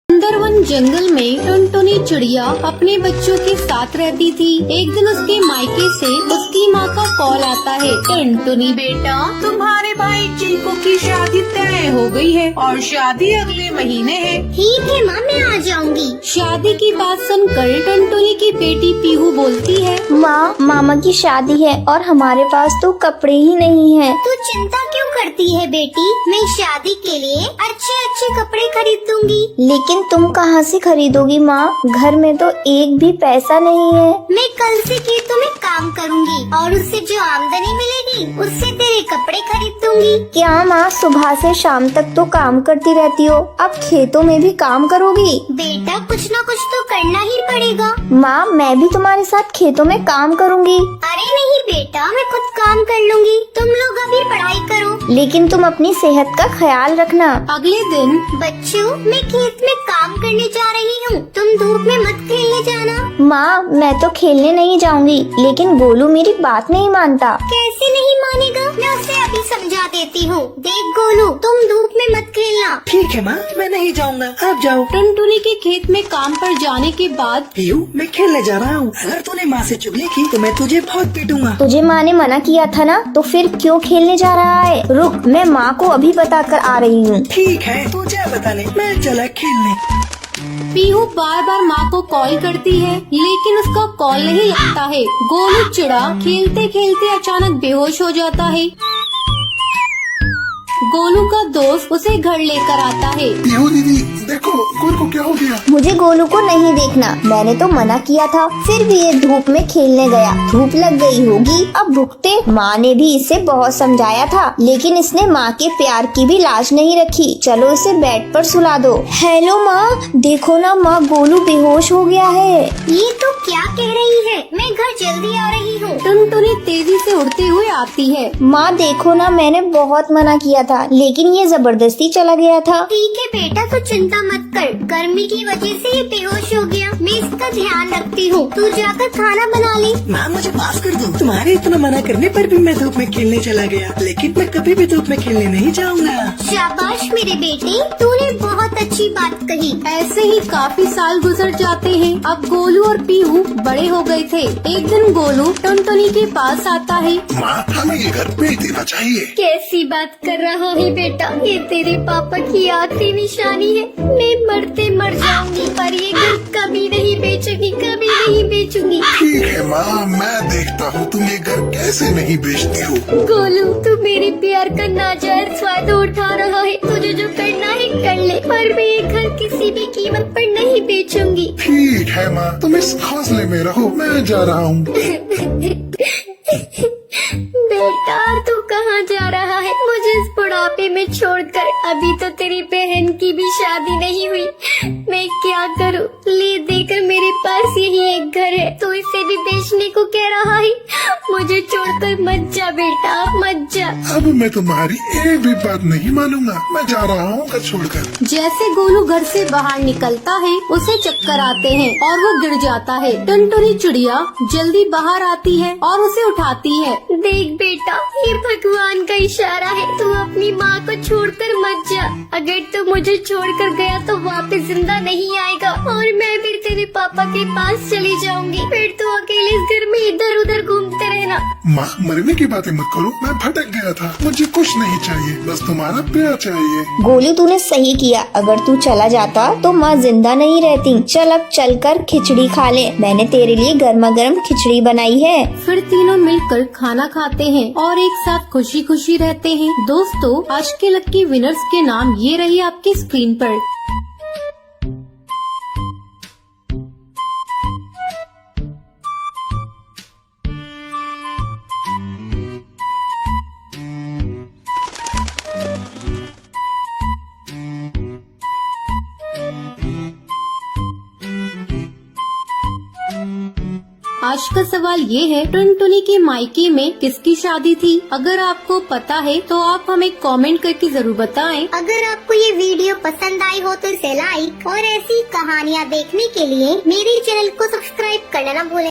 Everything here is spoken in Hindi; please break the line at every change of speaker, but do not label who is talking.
सुंदरवन जंगल में टुनटुनी चिड़िया अपने बच्चों के साथ रहती थी। एक दिन उसके मायके से उसकी माँ का कॉल आता है। टुनटुनी बेटा, तुम्हारे भाई चिंकू की शादी तय हो गई है और शादी अगले महीने है।
ठीक है माँ, मैं आ जाऊंगी।
शादी की बात सुनकर टुनटुनी की बेटी पीहू बोलती है,
माँ, मामा की शादी है और हमारे पास तो कपड़े ही नहीं है।
तू चिंता क्यों करती है बेटी, मैं शादी के लिए अच्छे अच्छे कपड़े खरीद दूंगी।
लेकिन तुम कहाँ से खरीदोगी माँ, घर में तो एक भी पैसा नहीं है।
मैं कल से खेतों में काम करूंगी और उससे जो आमदनी मिलेगी उससे तेरे कपड़े खरीद दूंगी।
क्या माँ, सुबह से शाम तक तो काम करती रहती हो, अब खेतों में भी काम करोगी?
बेटा कुछ न कुछ तो करना ही पड़ेगा।
माँ, मैं भी तुम्हारे साथ खेतों में काम करूँगी।
अरे नहीं बेटा, मैं खुद काम कर लूंगी, तुम लोग अभी पढ़ाई करो।
लेकिन तुम अपनी सेहत का ख्याल रखना।
अगले दिन
बच्चों, मैं खेत में काम करने जा रही हूँ, तुम धूप में मत खेलने जाना।
माँ, मैं तो खेलने नहीं जाऊंगी, लेकिन गोलू मेरी बात नहीं मानता।
कैसे नहीं मानेगा, मैं उसे अभी समझा देती हूँ। देख गोलू, तुम धूप में मत खेलना।
ठीक है माँ, मैं नहीं जाऊँगा, आप जाओ।
टुनटुनी के खेत में काम पर जाने के बाद
पीहू, मैं खेलने जा रहा हूँ, अगर तूने माँ से चुगली की तो मैं तुझे बहुत पीटूंगा।
तुझे माँ ने मना किया था ना, तो फिर क्यों खेलने जा रहा है? रुक, मैं माँ को अभी बता कर आ रही हूँ।
ठीक है, तू जा बताने, मैं चला खेलने।
पीहू बार बार माँ को कॉल करती है, लेकिन उसका कॉल नहीं लगता है। गोलू चिड़ा खेलते खेलते अचानक बेहोश हो जाता है। गोलू का दोस्त उसे घर लेकर आता है।
पीहू दीदी, देखो गोलू को क्या हो गया।
मुझे गोलू को नहीं देखना, मैंने तो मना किया था, फिर भी ये धूप में खेलने गया। धूप लग गई होगी, अब भुगते। माँ ने भी इसे बहुत समझाया था, लेकिन इसने माँ के प्यार की भी लाज नहीं रखी। चलो इसे बेड पर सुला दो। हेलो माँ, देखो ना माँ, गोलू बेहोश हो गया है।
ये तो क्या कह रही है, मैं घर जल्दी आ रही हूँ।
टुनटुनी तेजी से उड़ते हुए आती है।
माँ देखो ना, मैंने बहुत मना किया था, लेकिन ये जबरदस्ती चला गया था।
ठीक है बेटा, तो चिंता मत कर, गर्मी की वजह से ये बेहोश हो गया, मैं इसका ध्यान रखती हूँ। तू जाकर खाना बना ले।
माँ मुझे माफ कर दो, तुम्हारे इतना मना करने पर भी मैं धूप में खेलने चला गया, लेकिन मैं कभी भी धूप में खेलने नहीं जाऊँगा।
शाबाश मेरे बेटे, तूने बहुत अच्छी बात कही।
ऐसे ही काफी साल गुजर जाते हैं। अब गोलू और पीहू बड़े हो गए थे। एक दिन गोलू टुनटुनी के पास आता है।
माँ, हमें ये घर बेच देना चाहिए।
कैसी बात कर रहा है बेटा, ये तेरे पापा की आखिरी निशानी है। मैं मरते मर जाऊंगी, पर ये घर कभी नहीं बेचूंगी, कभी नहीं बेचूंगी।
ठीक है माँ, मैं देखता हूँ तुम ये घर कैसे नहीं बेचती हो।
गोलू, तू मेरे प्यार का नाजायज फायदा उठा रहा है, तुझे जो करना है कर ले, पर मैं ये घर किसी भी कीमत पर नहीं बेचूंगी।
ठीक है माँ, तुम इस हौसले में रहो, मैं जा रहा हूँ।
बेटा तू कहाँ जा रहा है, मुझे इस बुढ़ापे में छोड़कर? अभी तो तेरी बहन की भी शादी नहीं हुई, मैं क्या करूँ? ले देकर मेरे पास यही एक घर है, तो इसे भी बेचने को कह रहा है? मुझे छोड़कर मत जा बेटा, मत जा।
अब मैं तुम्हारी एक भी बात नहीं मानूंगा, मैं जा रहा हूँ घर छोड़कर।
जैसे गोलू घर से बाहर निकलता है, उसे चक्कर आते हैं और वो गिर जाता है। टुनटुनी चिड़िया जल्दी बाहर आती है और उसे उठाती है।
देख बेटा, ये भगवान का इशारा है, तू अपनी माँ को छोड़कर मत जा। अगर तू मुझे छोड़कर गया तो वापस जिंदा नहीं आएगा और मैं फिर तेरे पापा के पास चली जाऊंगी। फिर तू अकेले इस घर में इधर उधर घूमते रहना।
माँ, मरने की बातें मत करो, मैं भटक गया था, मुझे कुछ नहीं चाहिए, बस तुम्हारा प्यार चाहिए।
गोलू, तूने सही किया, अगर तू चला जाता तो माँ जिंदा नहीं रहती। चल अब चलकर खिचड़ी खा ले, मैंने तेरे लिए गर्मा गर्म खिचड़ी बनाई है।
फिर तीनों मिलकर खाना खाते हैं और एक साथ खुशी खुशी रहते हैं। दोस्तों, आज के लकी विनर्स के नाम ये रही आपकी स्क्रीन पर। आज का सवाल ये है, टुनटुनी के मायके में किसकी शादी थी? अगर आपको पता है तो आप हमें कमेंट करके जरूर बताएं।
अगर आपको ये वीडियो पसंद आई हो तो इसे लाइक और ऐसी कहानियाँ देखने के लिए मेरे चैनल को सब्सक्राइब करना ना भूलें।